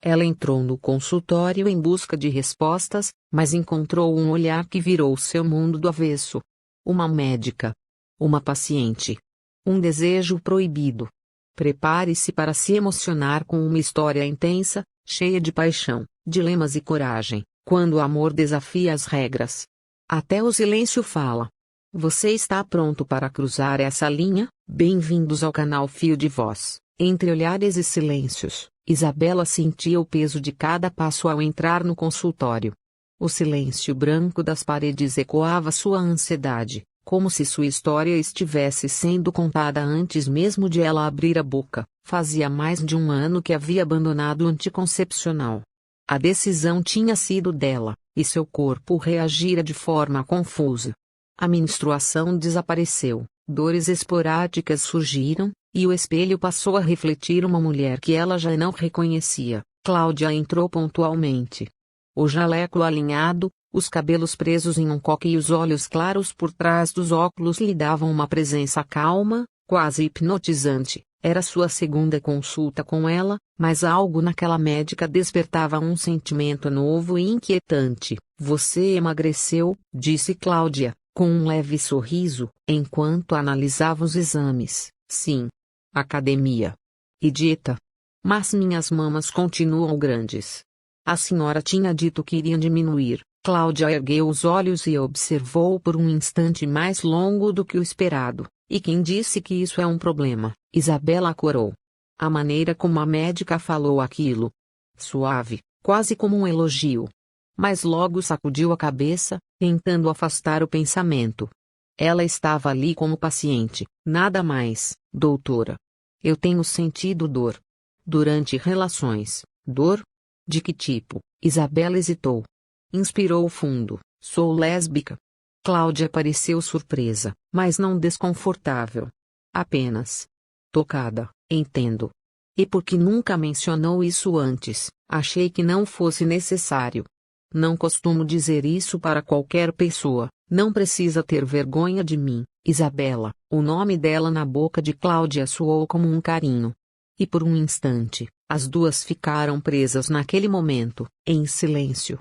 Ela entrou no consultório em busca de respostas, mas encontrou um olhar que virou seu mundo do avesso. Uma médica. Uma paciente. Um desejo proibido. Prepare-se para se emocionar com uma história intensa, cheia de paixão, dilemas e coragem, quando o amor desafia as regras. Até o silêncio fala. Você está pronto para cruzar essa linha? Bem-vindos ao canal Fio de Voz. Entre olhares e silêncios, Isabela sentia o peso de cada passo ao entrar no consultório. O silêncio branco das paredes ecoava sua ansiedade, como se sua história estivesse sendo contada antes mesmo de ela abrir a boca. Fazia mais de um ano que havia abandonado o anticoncepcional. A decisão tinha sido dela, e seu corpo reagira de forma confusa. A menstruação desapareceu, dores esporádicas surgiram, e o espelho passou a refletir uma mulher que ela já não reconhecia. Cláudia entrou pontualmente. O jaleco alinhado, os cabelos presos em um coque e os olhos claros por trás dos óculos lhe davam uma presença calma, quase hipnotizante. Era sua segunda consulta com ela, mas algo naquela médica despertava um sentimento novo e inquietante. Você emagreceu, disse Cláudia, com um leve sorriso, enquanto analisava os exames. Sim. Academia. E dieta. Mas minhas mamas continuam grandes. A senhora tinha dito que iriam diminuir. Cláudia ergueu os olhos e observou por um instante mais longo do que o esperado. E quem disse que isso é um problema? Isabela corou. A maneira como a médica falou aquilo. Suave, quase como um elogio. Mas logo sacudiu a cabeça, tentando afastar o pensamento. Ela estava ali como paciente, nada mais, doutora. Eu tenho sentido dor. Durante relações. Dor? De que tipo? Isabela hesitou. Inspirou fundo. Sou lésbica. Cláudia pareceu surpresa, mas não desconfortável. Apenas tocada, entendo. E porque nunca mencionou isso antes, achei que não fosse necessário. Não costumo dizer isso para qualquer pessoa, não precisa ter vergonha de mim, Isabela. O nome dela na boca de Cláudia soou como um carinho. E por um instante, as duas ficaram presas naquele momento, em silêncio.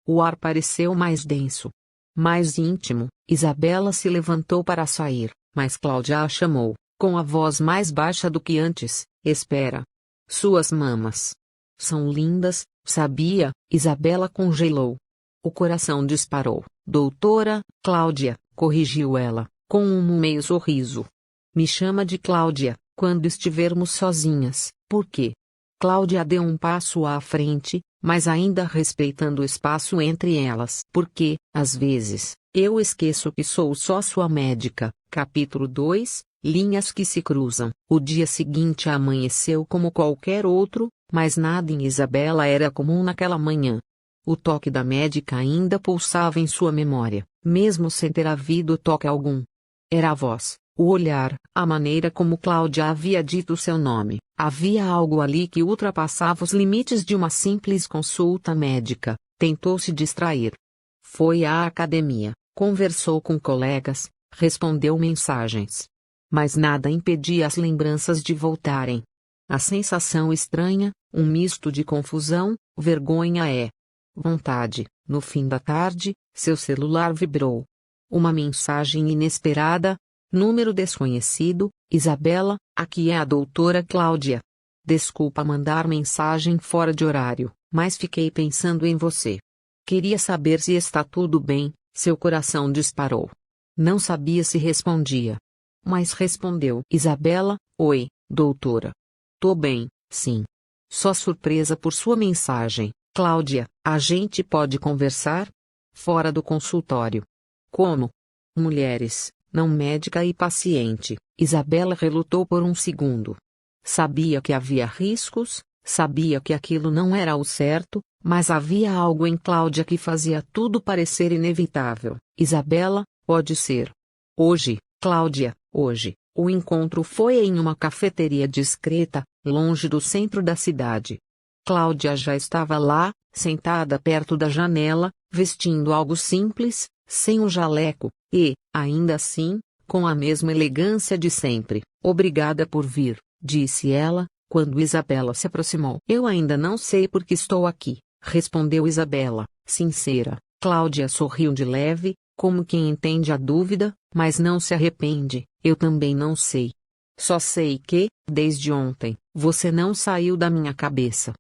O ar pareceu mais denso. Mais íntimo. Isabela se levantou para sair, mas Cláudia a chamou, com a voz mais baixa do que antes. Espera. Suas mamas são lindas, sabia? Isabela congelou. O coração disparou. Doutora, Cláudia, corrigiu ela, com um meio sorriso. Me chama de Cláudia, quando estivermos sozinhas. Por quê? Cláudia deu um passo à frente, mas ainda respeitando o espaço entre elas. Porque, às vezes, eu esqueço que sou só sua médica. Capítulo 2, Linhas que se cruzam. O dia seguinte amanheceu como qualquer outro, mas nada em Isabela era comum naquela manhã. O toque da médica ainda pulsava em sua memória, mesmo sem ter havido toque algum. Era a voz, o olhar, a maneira como Cláudia havia dito seu nome. Havia algo ali que ultrapassava os limites de uma simples consulta médica. Tentou se distrair. Foi à academia, conversou com colegas, respondeu mensagens. Mas nada impedia as lembranças de voltarem. A sensação estranha, um misto de confusão, vergonha vontade. No fim da tarde, seu celular vibrou. Uma mensagem inesperada. Número desconhecido. Isabela, aqui é a doutora Cláudia. Desculpa mandar mensagem fora de horário, mas fiquei pensando em você. Queria saber se está tudo bem. Seu coração disparou. Não sabia se respondia. Mas respondeu. Isabela, oi, doutora. Tô bem, sim. Só surpresa por sua mensagem. Cláudia, a gente pode conversar? Fora do consultório. Como? Mulheres, não médica e paciente. Isabela relutou por um segundo. Sabia que havia riscos, sabia que aquilo não era o certo, mas havia algo em Cláudia que fazia tudo parecer inevitável. Isabela, pode ser. Hoje, Cláudia, hoje. O encontro foi em uma cafeteria discreta, longe do centro da cidade. Cláudia já estava lá, sentada perto da janela, vestindo algo simples, sem o jaleco, e, ainda assim, com a mesma elegância de sempre. Obrigada por vir, disse ela, quando Isabela se aproximou. Eu ainda não sei por que estou aqui, respondeu Isabela, sincera. Cláudia sorriu de leve, como quem entende a dúvida, mas não se arrepende. Eu também não sei. Só sei que, desde ontem, você não saiu da minha cabeça.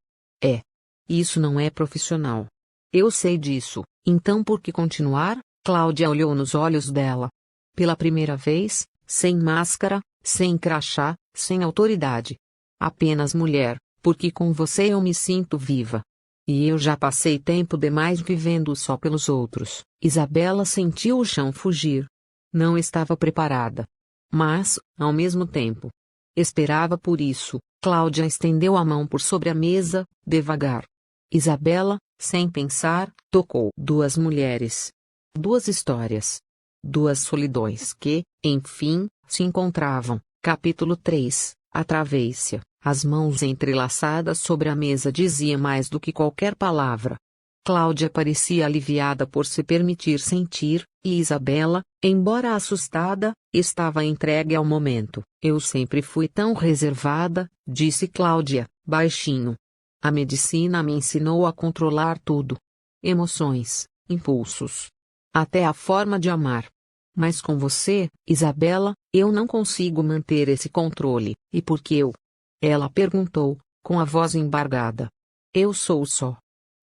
Isso não é profissional. Eu sei disso, então por que continuar? Cláudia olhou nos olhos dela. Pela primeira vez, sem máscara, sem crachá, sem autoridade. Apenas mulher, porque com você eu me sinto viva. E eu já passei tempo demais vivendo só pelos outros. Isabela sentiu o chão fugir. Não estava preparada. Mas, ao mesmo tempo, esperava por isso. Cláudia estendeu a mão por sobre a mesa, devagar. Isabela, sem pensar, tocou. Duas mulheres. Duas histórias. Duas solidões que, enfim, se encontravam. Capítulo 3, A Travessia. As mãos entrelaçadas sobre a mesa diziam mais do que qualquer palavra. Cláudia parecia aliviada por se permitir sentir, e Isabela, embora assustada, estava entregue ao momento. Eu sempre fui tão reservada, disse Cláudia, baixinho. A medicina me ensinou a controlar tudo. Emoções, impulsos. Até a forma de amar. Mas com você, Isabela, eu não consigo manter esse controle. E por que eu? Ela perguntou, com a voz embargada. Eu sou só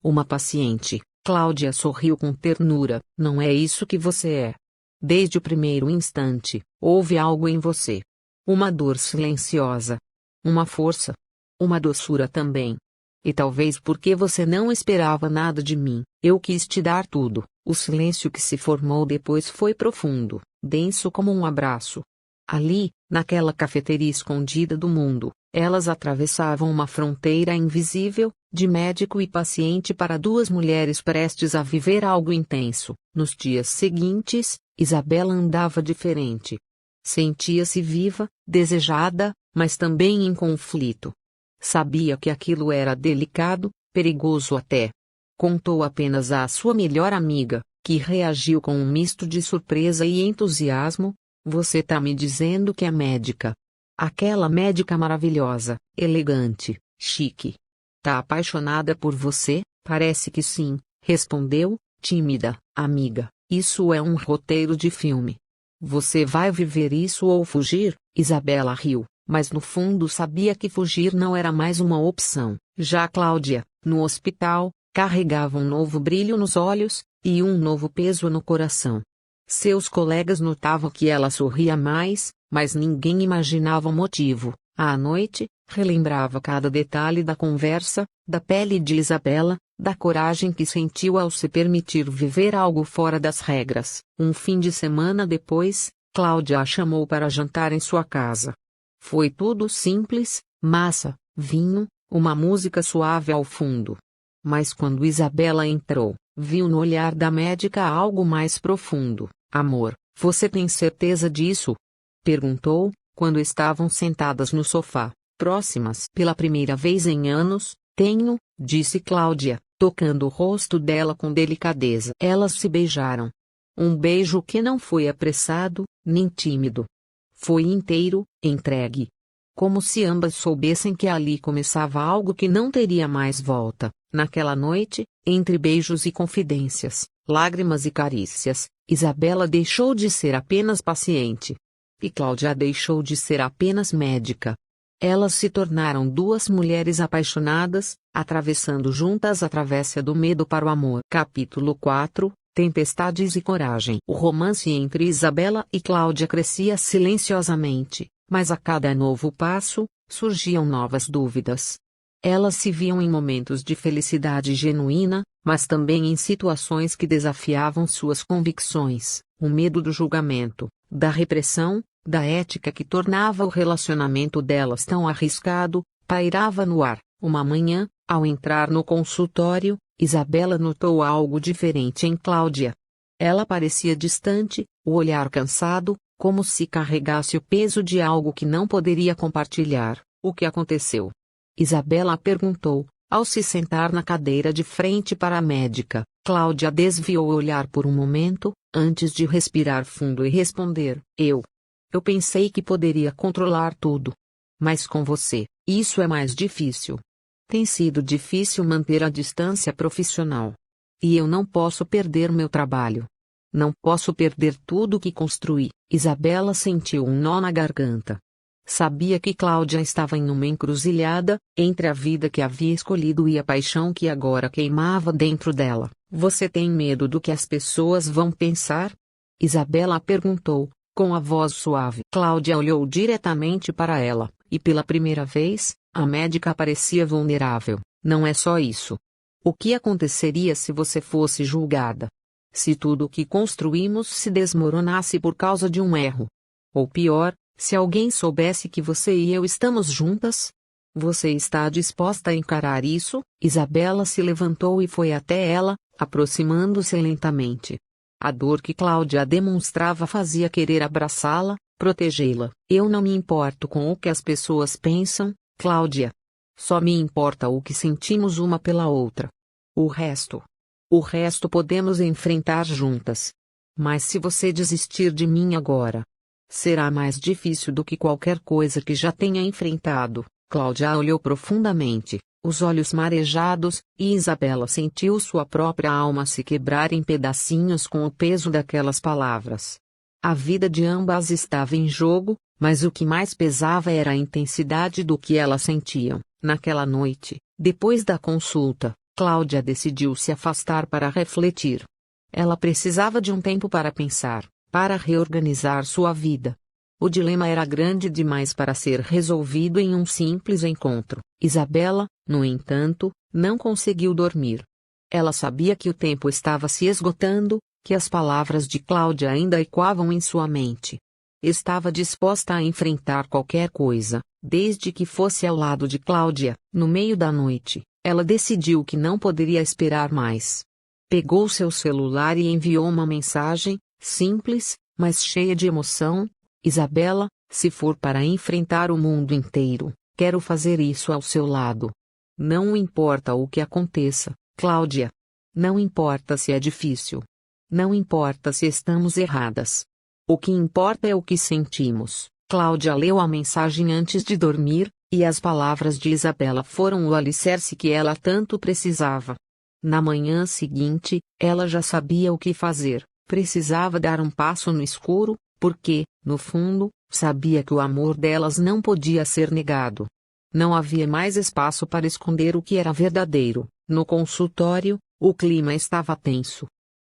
uma paciente. Cláudia sorriu com ternura. Não é isso que você é. Desde o primeiro instante, houve algo em você. Uma dor silenciosa. Uma força. Uma doçura também. E talvez porque você não esperava nada de mim, eu quis te dar tudo. O silêncio que se formou depois foi profundo, denso como um abraço. Ali, naquela cafeteria escondida do mundo, elas atravessavam uma fronteira invisível, de médico e paciente para duas mulheres prestes a viver algo intenso. Nos dias seguintes, Isabela andava diferente. Sentia-se viva, desejada, mas também em conflito. Sabia que aquilo era delicado, perigoso até. Contou apenas à sua melhor amiga, que reagiu com um misto de surpresa e entusiasmo. Você tá me dizendo que é médica? Aquela médica maravilhosa, elegante, chique. Tá apaixonada por você? Parece que sim, respondeu, tímida. Amiga, isso é um roteiro de filme. Você vai viver isso ou fugir? Isabela riu. Mas no fundo sabia que fugir não era mais uma opção. Já Cláudia, no hospital, carregava um novo brilho nos olhos, e um novo peso no coração. Seus colegas notavam que ela sorria mais, mas ninguém imaginava o motivo. À noite, relembrava cada detalhe da conversa, da pele de Isabela, da coragem que sentiu ao se permitir viver algo fora das regras. Um fim de semana depois, Cláudia a chamou para jantar em sua casa. Foi tudo simples, massa, vinho, uma música suave ao fundo. Mas quando Isabela entrou, viu no olhar da médica algo mais profundo. Amor, você tem certeza disso? Perguntou, quando estavam sentadas no sofá, próximas. Pela primeira vez em anos, tenho, disse Cláudia, tocando o rosto dela com delicadeza. Elas se beijaram. Um beijo que não foi apressado, nem tímido. Foi inteiro, entregue. Como se ambas soubessem que ali começava algo que não teria mais volta. Naquela noite, entre beijos e confidências, lágrimas e carícias, Isabela deixou de ser apenas paciente. E Cláudia deixou de ser apenas médica. Elas se tornaram duas mulheres apaixonadas, atravessando juntas a travessia do medo para o amor. Capítulo 4, Tempestades e Coragem. O romance entre Isabela e Cláudia crescia silenciosamente, mas a cada novo passo, surgiam novas dúvidas. Elas se viam em momentos de felicidade genuína, mas também em situações que desafiavam suas convicções, o medo do julgamento, da repressão, da ética que tornava o relacionamento delas tão arriscado, pairava no ar. Uma manhã, ao entrar no consultório, Isabela notou algo diferente em Cláudia. Ela parecia distante, o olhar cansado, como se carregasse o peso de algo que não poderia compartilhar. O que aconteceu? Isabela perguntou, ao se sentar na cadeira de frente para a médica. Cláudia desviou o olhar por um momento, antes de respirar fundo e responder: Eu pensei que poderia controlar tudo. Mas com você, isso é mais difícil. Tem sido difícil manter a distância profissional. E eu não posso perder meu trabalho. Não posso perder tudo que construí. Isabela sentiu um nó na garganta. Sabia que Cláudia estava em uma encruzilhada, entre a vida que havia escolhido e a paixão que agora queimava dentro dela. Você tem medo do que as pessoas vão pensar? Isabela perguntou, com a voz suave. Cláudia olhou diretamente para ela, e pela primeira vez, a médica parecia vulnerável. Não é só isso. O que aconteceria se você fosse julgada? Se tudo o que construímos se desmoronasse por causa de um erro? Ou pior, se alguém soubesse que você e eu estamos juntas? Você está disposta a encarar isso? Isabela se levantou e foi até ela, aproximando-se lentamente. A dor que Cláudia demonstrava fazia querer abraçá-la, protegê-la. Eu não me importo com o que as pessoas pensam, Cláudia. Só me importa o que sentimos uma pela outra. O resto podemos enfrentar juntas. Mas se você desistir de mim agora, será mais difícil do que qualquer coisa que já tenha enfrentado. Cláudia olhou profundamente, os olhos marejados, e Isabela sentiu sua própria alma se quebrar em pedacinhos com o peso daquelas palavras. A vida de ambas estava em jogo, mas o que mais pesava era a intensidade do que elas sentiam. Naquela noite, depois da consulta, Cláudia decidiu se afastar para refletir. Ela precisava de um tempo para pensar, para reorganizar sua vida. O dilema era grande demais para ser resolvido em um simples encontro. Isabela, no entanto, não conseguiu dormir. Ela sabia que o tempo estava se esgotando, que as palavras de Cláudia ainda ecoavam em sua mente. Estava disposta a enfrentar qualquer coisa, desde que fosse ao lado de Cláudia. No meio da noite, ela decidiu que não poderia esperar mais. Pegou seu celular e enviou uma mensagem, simples, mas cheia de emoção. Isabela, se for para enfrentar o mundo inteiro, quero fazer isso ao seu lado. Não importa o que aconteça, Cláudia. Não importa se é difícil. Não importa se estamos erradas. O que importa é o que sentimos. Cláudia leu a mensagem antes de dormir, e as palavras de Isabela foram o alicerce que ela tanto precisava. Na manhã seguinte, ela já sabia o que fazer. Precisava dar um passo no escuro, porque, no fundo, sabia que o amor delas não podia ser negado. Não havia mais espaço para esconder o que era verdadeiro. No consultório, o clima estava tenso.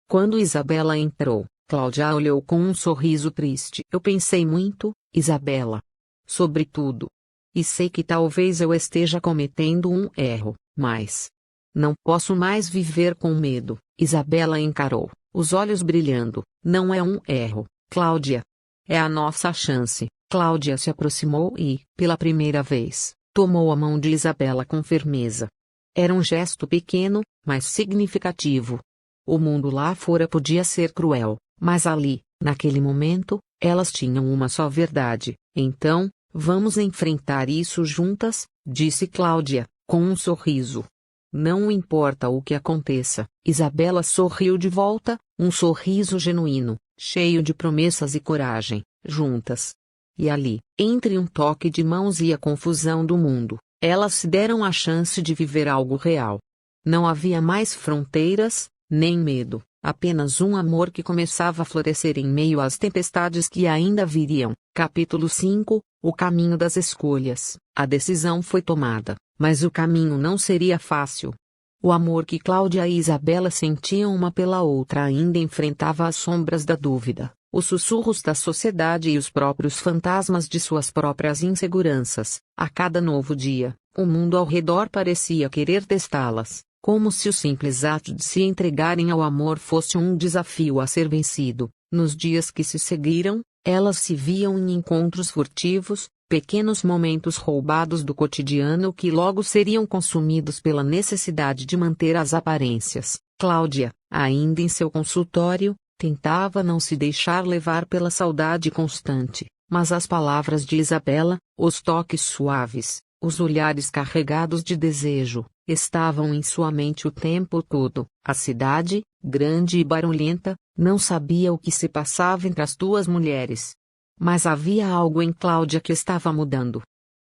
Quando Isabela entrou, Cláudia olhou com um sorriso triste. Eu pensei muito, Isabela. Sobre tudo. E sei que talvez eu esteja cometendo um erro, mas não posso mais viver com medo. Isabela encarou, os olhos brilhando. Não é um erro, Cláudia. É a nossa chance. Cláudia se aproximou e, pela primeira vez, tomou a mão de Isabela com firmeza. Era um gesto pequeno, mas significativo. O mundo lá fora podia ser cruel, mas ali, naquele momento, elas tinham uma só verdade. Então, vamos enfrentar isso juntas, disse Cláudia, com um sorriso. Não importa o que aconteça. Isabela sorriu de volta, um sorriso genuíno, cheio de promessas e coragem, juntas. E ali, entre um toque de mãos e a confusão do mundo, elas se deram a chance de viver algo real. Não havia mais fronteiras, nem medo, apenas um amor que começava a florescer em meio às tempestades que ainda viriam. Capítulo 5 – O caminho das escolhas. A decisão foi tomada, mas o caminho não seria fácil. O amor que Cláudia e Isabela sentiam uma pela outra ainda enfrentava as sombras da dúvida, os sussurros da sociedade e os próprios fantasmas de suas próprias inseguranças. A cada novo dia, o mundo ao redor parecia querer testá-las, como se o simples ato de se entregarem ao amor fosse um desafio a ser vencido. Nos dias que se seguiram, elas se viam em encontros furtivos, pequenos momentos roubados do cotidiano que logo seriam consumidos pela necessidade de manter as aparências. Cláudia, ainda em seu consultório, tentava não se deixar levar pela saudade constante, mas as palavras de Isabela, os toques suaves, os olhares carregados de desejo, estavam em sua mente o tempo todo. A cidade, grande e barulhenta, não sabia o que se passava entre as duas mulheres. Mas havia algo em Cláudia que estava mudando.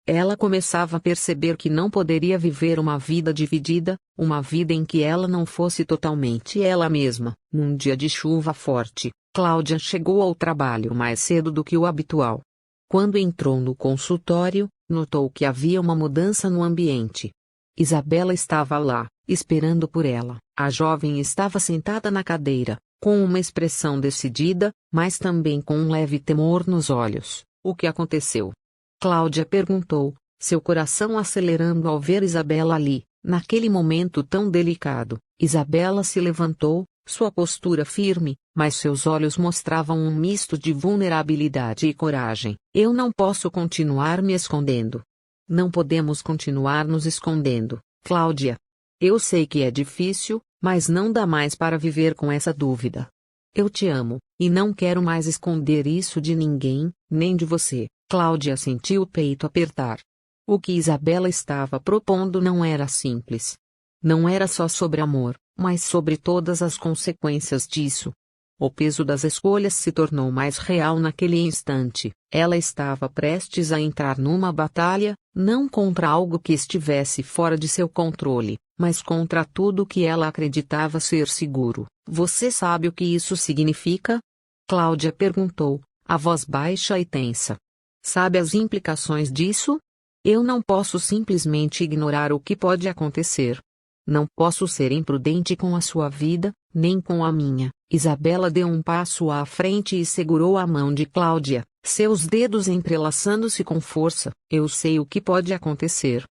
Ela começava a perceber que não poderia viver uma vida dividida, uma vida em que ela não fosse totalmente ela mesma. Num dia de chuva forte, Cláudia chegou ao trabalho mais cedo do que o habitual. Quando entrou no consultório, notou que havia uma mudança no ambiente. Isabela estava lá, esperando por ela. A jovem estava sentada na cadeira, com uma expressão decidida, mas também com um leve temor nos olhos. O que aconteceu? Cláudia perguntou, seu coração acelerando ao ver Isabela ali, naquele momento tão delicado. Isabela se levantou, sua postura firme, mas seus olhos mostravam um misto de vulnerabilidade e coragem. Eu não posso continuar me escondendo. Não podemos continuar nos escondendo, Cláudia. Eu sei que é difícil, mas não dá mais para viver com essa dúvida. Eu te amo, e não quero mais esconder isso de ninguém, nem de você. Cláudia sentiu o peito apertar. O que Isabela estava propondo não era simples. Não era só sobre amor, mas sobre todas as consequências disso. O peso das escolhas se tornou mais real naquele instante. Ela estava prestes a entrar numa batalha, não contra algo que estivesse fora de seu controle, mas contra tudo que ela acreditava ser seguro. Você sabe o que isso significa? Cláudia perguntou, a voz baixa e tensa. Sabe as implicações disso? Eu não posso simplesmente ignorar o que pode acontecer. Não posso ser imprudente com a sua vida, nem com a minha. Isabela deu um passo à frente e segurou a mão de Cláudia, seus dedos entrelaçando-se com força. Eu sei o que pode acontecer.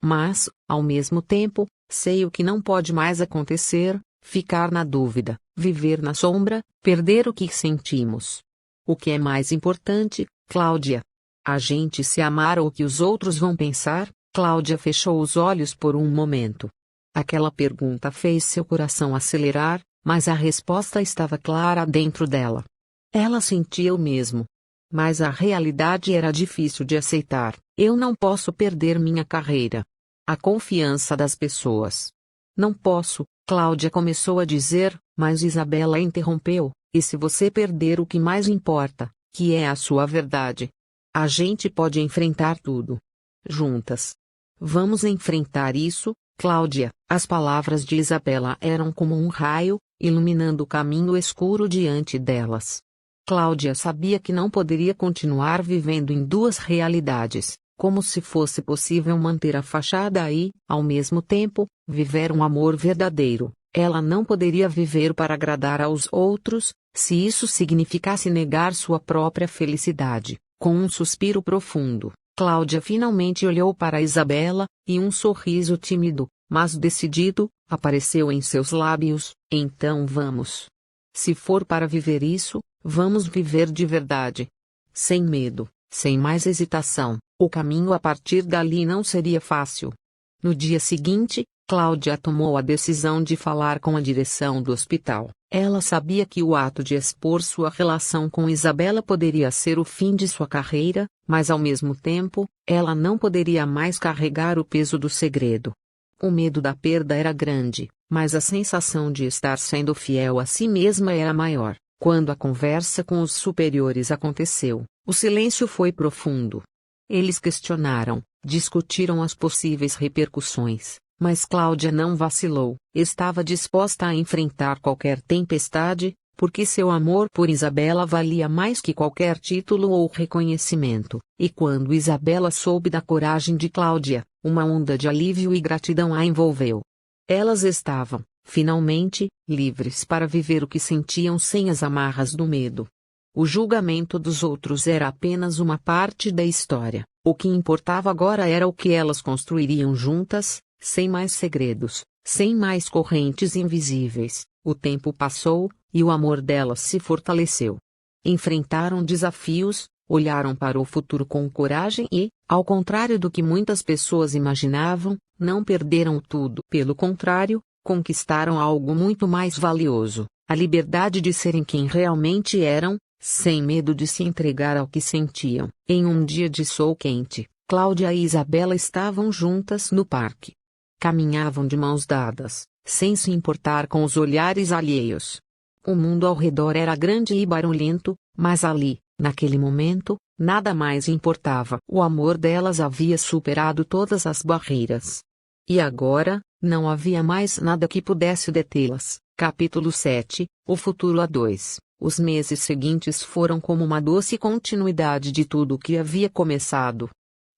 Mas, ao mesmo tempo, sei o que não pode mais acontecer, ficar na dúvida, viver na sombra, perder o que sentimos. O que é mais importante, Cláudia? A gente se amar ou o que os outros vão pensar? Cláudia fechou os olhos por um momento. Aquela pergunta fez seu coração acelerar, mas a resposta estava clara dentro dela. Ela sentia o mesmo. Mas a realidade era difícil de aceitar. Eu não posso perder minha carreira. A confiança das pessoas. Não posso, Cláudia começou a dizer, mas Isabela interrompeu. E se você perder o que mais importa, que é a sua verdade? A gente pode enfrentar tudo. Juntas. Vamos enfrentar isso, Cláudia. As palavras de Isabela eram como um raio, iluminando o caminho escuro diante delas. Cláudia sabia que não poderia continuar vivendo em duas realidades, como se fosse possível manter a fachada e, ao mesmo tempo, viver um amor verdadeiro. Ela não poderia viver para agradar aos outros, se isso significasse negar sua própria felicidade. Com um suspiro profundo, Cláudia finalmente olhou para Isabela, e um sorriso tímido, mas decidido, apareceu em seus lábios. Então vamos. Se for para viver isso, vamos viver de verdade. Sem medo, sem mais hesitação. O caminho a partir dali não seria fácil. No dia seguinte, Cláudia tomou a decisão de falar com a direção do hospital. Ela sabia que o ato de expor sua relação com Isabela poderia ser o fim de sua carreira, mas ao mesmo tempo, ela não poderia mais carregar o peso do segredo. O medo da perda era grande, mas a sensação de estar sendo fiel a si mesma era maior. Quando a conversa com os superiores aconteceu, o silêncio foi profundo. Eles questionaram, discutiram as possíveis repercussões. Mas Cláudia não vacilou, estava disposta a enfrentar qualquer tempestade, porque seu amor por Isabela valia mais que qualquer título ou reconhecimento. E quando Isabela soube da coragem de Cláudia, uma onda de alívio e gratidão a envolveu. Elas estavam, finalmente, livres para viver o que sentiam sem as amarras do medo. O julgamento dos outros era apenas uma parte da história. O que importava agora era o que elas construiriam juntas, sem mais segredos, sem mais correntes invisíveis. O tempo passou, e o amor delas se fortaleceu. Enfrentaram desafios, olharam para o futuro com coragem e, ao contrário do que muitas pessoas imaginavam, não perderam tudo. Pelo contrário, conquistaram algo muito mais valioso, a liberdade de serem quem realmente eram, sem medo de se entregar ao que sentiam. Em um dia de sol quente, Cláudia e Isabela estavam juntas no parque. Caminhavam de mãos dadas, sem se importar com os olhares alheios. O mundo ao redor era grande e barulhento, mas ali, naquele momento, nada mais importava. O amor delas havia superado todas as barreiras. E agora, não havia mais nada que pudesse detê-las. Capítulo 7, O futuro a dois. Os meses seguintes foram como uma doce continuidade de tudo o que havia começado.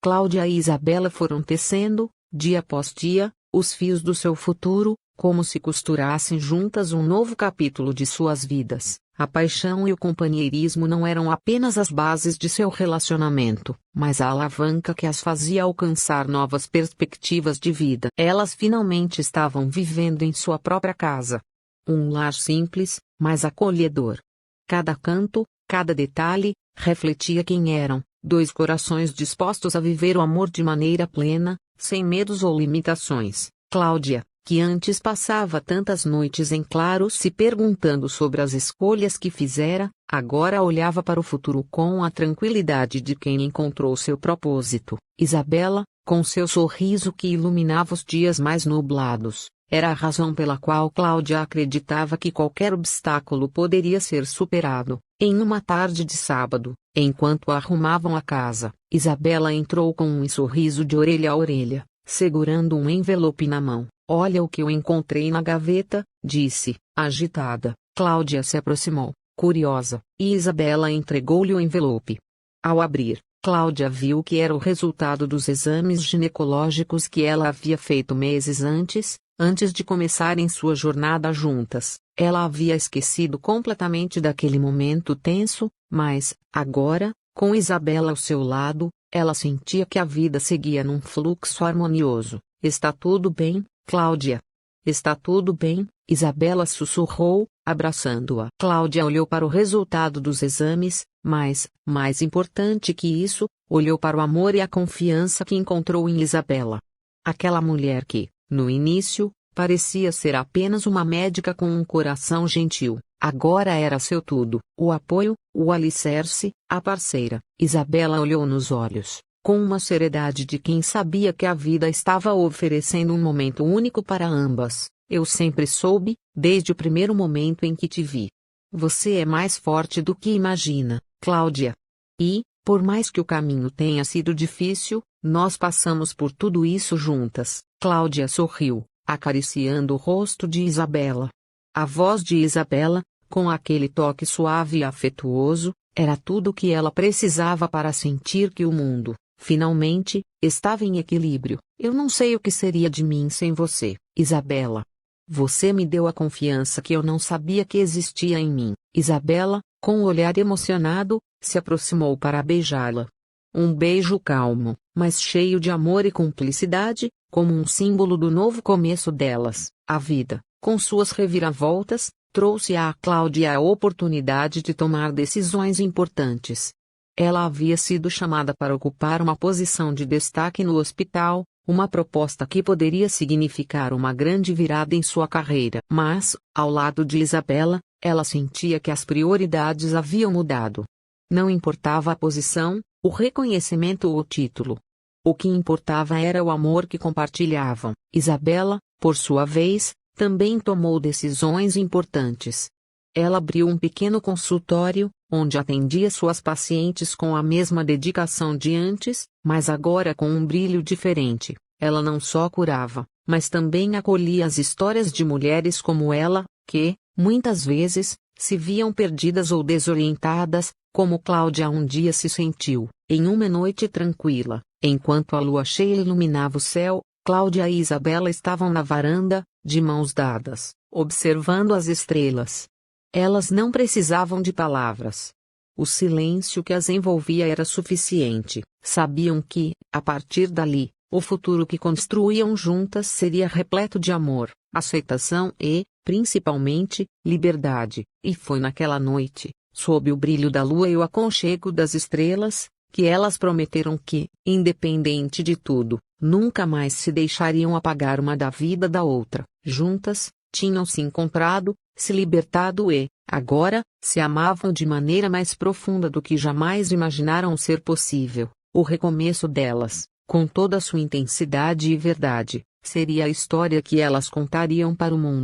Cláudia e Isabela foram tecendo, dia após dia, os fios do seu futuro, como se costurassem juntas um novo capítulo de suas vidas. A paixão e o companheirismo não eram apenas as bases de seu relacionamento, mas a alavanca que as fazia alcançar novas perspectivas de vida. Elas finalmente estavam vivendo em sua própria casa. Um lar simples, mas acolhedor. Cada canto, cada detalhe, refletia quem eram, dois corações dispostos a viver o amor de maneira plena, sem medos ou limitações. Cláudia, que antes passava tantas noites em claro se perguntando sobre as escolhas que fizera, agora olhava para o futuro com a tranquilidade de quem encontrou seu propósito. Isabela, com seu sorriso que iluminava os dias mais nublados, era a razão pela qual Cláudia acreditava que qualquer obstáculo poderia ser superado. Em uma tarde de sábado, enquanto arrumavam a casa, Isabela entrou com um sorriso de orelha a orelha, segurando um envelope na mão. Olha o que eu encontrei na gaveta, disse, agitada. Cláudia se aproximou, curiosa, e Isabela entregou-lhe o envelope. Ao abrir, Cláudia viu que era o resultado dos exames ginecológicos que ela havia feito meses antes de começarem sua jornada juntas. Ela havia esquecido completamente daquele momento tenso, mas, agora, com Isabela ao seu lado, ela sentia que a vida seguia num fluxo harmonioso. Está tudo bem, Cláudia? Está tudo bem, Isabela sussurrou, abraçando-a. Cláudia olhou para o resultado dos exames, mas, mais importante que isso, olhou para o amor e a confiança que encontrou em Isabela. Aquela mulher que, no início, parecia ser apenas uma médica com um coração gentil, agora era seu tudo, o apoio, o alicerce, a parceira. Isabela olhou nos olhos, com uma seriedade de quem sabia que a vida estava oferecendo um momento único para ambas. Eu sempre soube, desde o primeiro momento em que te vi. Você é mais forte do que imagina, Cláudia. E, por mais que o caminho tenha sido difícil, nós passamos por tudo isso juntas. Cláudia sorriu, acariciando o rosto de Isabela. A voz de Isabela, com aquele toque suave e afetuoso, era tudo o que ela precisava para sentir que o mundo, finalmente, estava em equilíbrio. Eu não sei o que seria de mim sem você, Isabela. Você me deu a confiança que eu não sabia que existia em mim. Isabela, com um olhar emocionado, se aproximou para beijá-la. Um beijo calmo, mas cheio de amor e cumplicidade, como um símbolo do novo começo delas. A vida, com suas reviravoltas, trouxe a Cláudia a oportunidade de tomar decisões importantes. Ela havia sido chamada para ocupar uma posição de destaque no hospital, uma proposta que poderia significar uma grande virada em sua carreira. Mas, ao lado de Isabela, ela sentia que as prioridades haviam mudado. Não importava a posição, o reconhecimento ou o título. O que importava era o amor que compartilhavam. Isabela, por sua vez, também tomou decisões importantes. Ela abriu um pequeno consultório, onde atendia suas pacientes com a mesma dedicação de antes, mas agora com um brilho diferente. Ela não só curava, mas também acolhia as histórias de mulheres como ela, que, muitas vezes, se viam perdidas ou desorientadas, como Cláudia um dia se sentiu. Em uma noite tranquila, enquanto a lua cheia iluminava o céu, Cláudia e Isabela estavam na varanda, de mãos dadas, observando as estrelas. Elas não precisavam de palavras. O silêncio que as envolvia era suficiente. Sabiam que, a partir dali, o futuro que construíam juntas seria repleto de amor, aceitação e, principalmente, liberdade. E foi naquela noite, sob o brilho da lua e o aconchego das estrelas, que elas prometeram que, independente de tudo, nunca mais se deixariam apagar uma da vida da outra. Juntas, tinham se encontrado, se libertado e, agora, se amavam de maneira mais profunda do que jamais imaginaram ser possível. O recomeço delas, com toda a sua intensidade e verdade, seria a história que elas contariam para o mundo.